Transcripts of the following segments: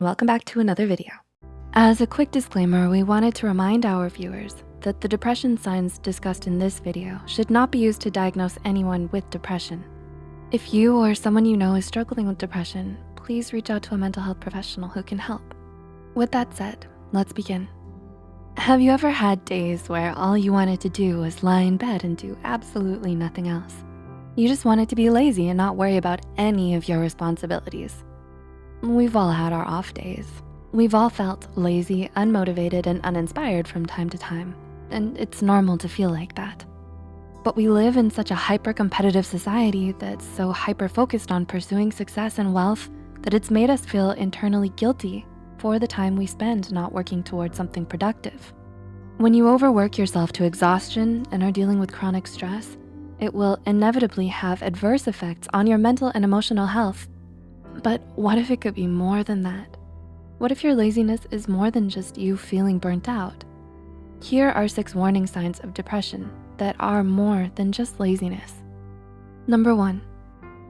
welcome back to another video. As a quick disclaimer, we wanted to remind our viewers that the depression signs discussed in this video should not be used to diagnose anyone with depression. If you or someone you know is struggling with depression, please reach out to a mental health professional who can help. With that said, let's begin. Have you ever had days where all you wanted to do was lie in bed and do absolutely nothing else? You just wanted to be lazy and not worry about any of your responsibilities. We've all had our off days. We've all felt lazy, unmotivated, and uninspired from time to time, and it's normal to feel like that. But we live in such a hyper-competitive society that's so hyper-focused on pursuing success and wealth that it's made us feel internally guilty for the time we spend not working towards something productive. When you overwork yourself to exhaustion and are dealing with chronic stress, it will inevitably have adverse effects on your mental and emotional health. But what if it could be more than that? What if your laziness is more than just you feeling burnt out? Here are 6 warning signs of depression that are more than just laziness. Number 1,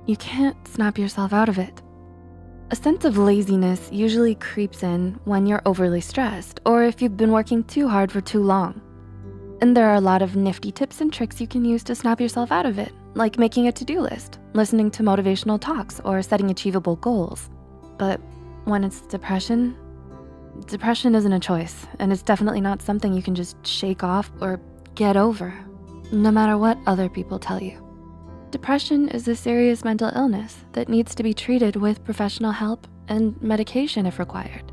you can't snap yourself out of it. A sense of laziness usually creeps in when you're overly stressed or if you've been working too hard for too long. And there are a lot of nifty tips and tricks you can use to snap yourself out of it, like making a to-do list, listening to motivational talks, or setting achievable goals. But when it's depression isn't a choice, and it's definitely not something you can just shake off or get over, no matter what other people tell you. Depression is a serious mental illness that needs to be treated with professional help and medication if required.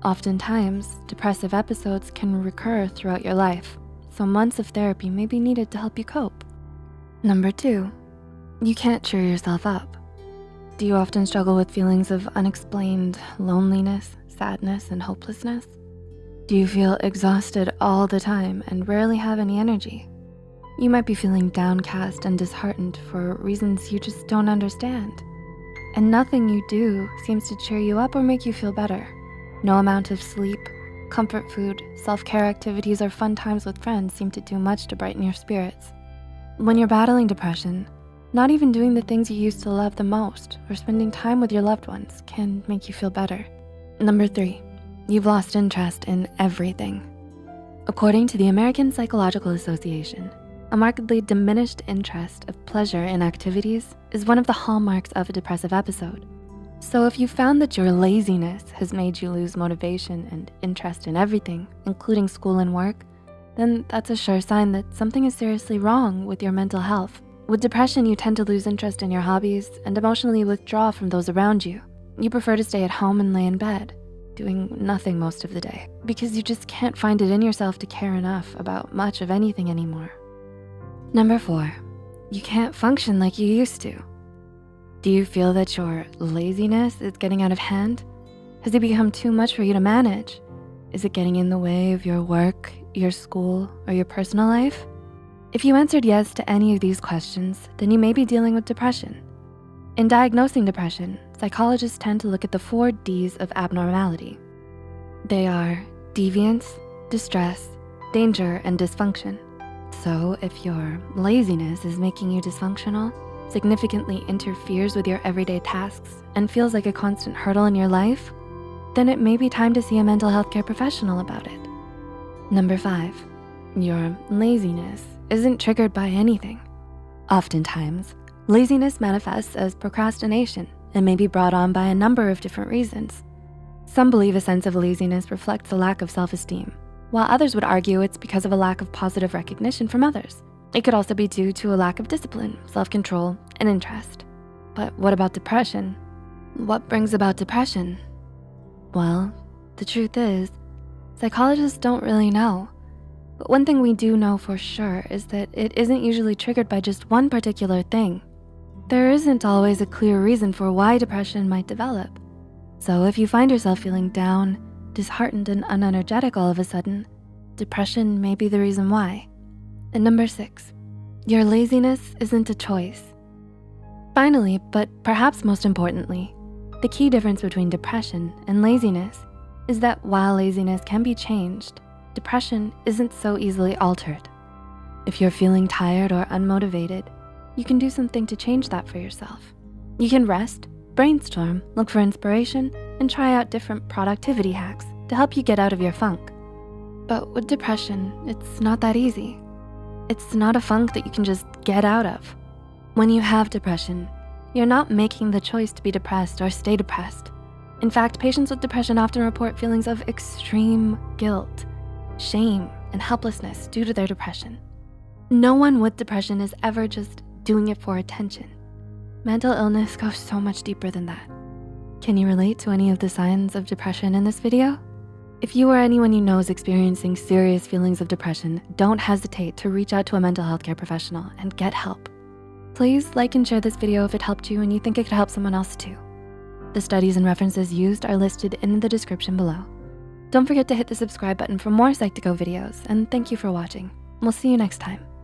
Oftentimes, depressive episodes can recur throughout your life, so months of therapy may be needed to help you cope. Number 2, you can't cheer yourself up. Do you often struggle with feelings of unexplained loneliness, sadness, and hopelessness? Do you feel exhausted all the time and rarely have any energy? You might be feeling downcast and disheartened for reasons you just don't understand. And nothing you do seems to cheer you up or make you feel better. No amount of sleep, comfort food, self-care activities, or fun times with friends seem to do much to brighten your spirits. When you're battling depression, not even doing the things you used to love the most or spending time with your loved ones can make you feel better. Number 3, you've lost interest in everything. According to the American Psychological Association, a markedly diminished interest of pleasure in activities is one of the hallmarks of a depressive episode. So if you found that your laziness has made you lose motivation and interest in everything, including school and work, then that's a sure sign that something is seriously wrong with your mental health. With depression, you tend to lose interest in your hobbies and emotionally withdraw from those around you. You prefer to stay at home and lay in bed, doing nothing most of the day, because you just can't find it in yourself to care enough about much of anything anymore. Number 4, you can't function like you used to. Do you feel that your laziness is getting out of hand? Has it become too much for you to manage? Is it getting in the way of your work, your school, or your personal life? If you answered yes to any of these questions, then you may be dealing with depression. In diagnosing depression, psychologists tend to look at the 4 Ds of abnormality. They are deviance, distress, danger, and dysfunction. So if your laziness is making you dysfunctional, significantly interferes with your everyday tasks, and feels like a constant hurdle in your life, then it may be time to see a mental health care professional about it. Number 5, your laziness isn't triggered by anything. Oftentimes, laziness manifests as procrastination and may be brought on by a number of different reasons. Some believe a sense of laziness reflects a lack of self-esteem, while others would argue it's because of a lack of positive recognition from others. It could also be due to a lack of discipline, self-control, and interest. But what about depression? What brings about depression? Well, the truth is, psychologists don't really know. But one thing we do know for sure is that it isn't usually triggered by just one particular thing. There isn't always a clear reason for why depression might develop. So if you find yourself feeling down, disheartened, and unenergetic all of a sudden, depression may be the reason why. And number 6, your laziness isn't a choice. Finally, but perhaps most importantly, the key difference between depression and laziness is that while laziness can be changed, depression isn't so easily altered. If you're feeling tired or unmotivated, you can do something to change that for yourself. You can rest, brainstorm, look for inspiration, and try out different productivity hacks to help you get out of your funk. But with depression, it's not that easy. It's not a funk that you can just get out of. When you have depression, you're not making the choice to be depressed or stay depressed. In fact, patients with depression often report feelings of extreme guilt, shame, and helplessness due to their depression. No one with depression is ever just doing it for attention. Mental illness goes so much deeper than that. Can you relate to any of the signs of depression in this video? If you or anyone you know is experiencing serious feelings of depression, don't hesitate to reach out to a mental health care professional and get help. Please like and share this video if it helped you and you think it could help someone else too. The studies and references used are listed in the description below. Don't forget to hit the subscribe button for more Psych2Go videos, and thank you for watching. We'll see you next time.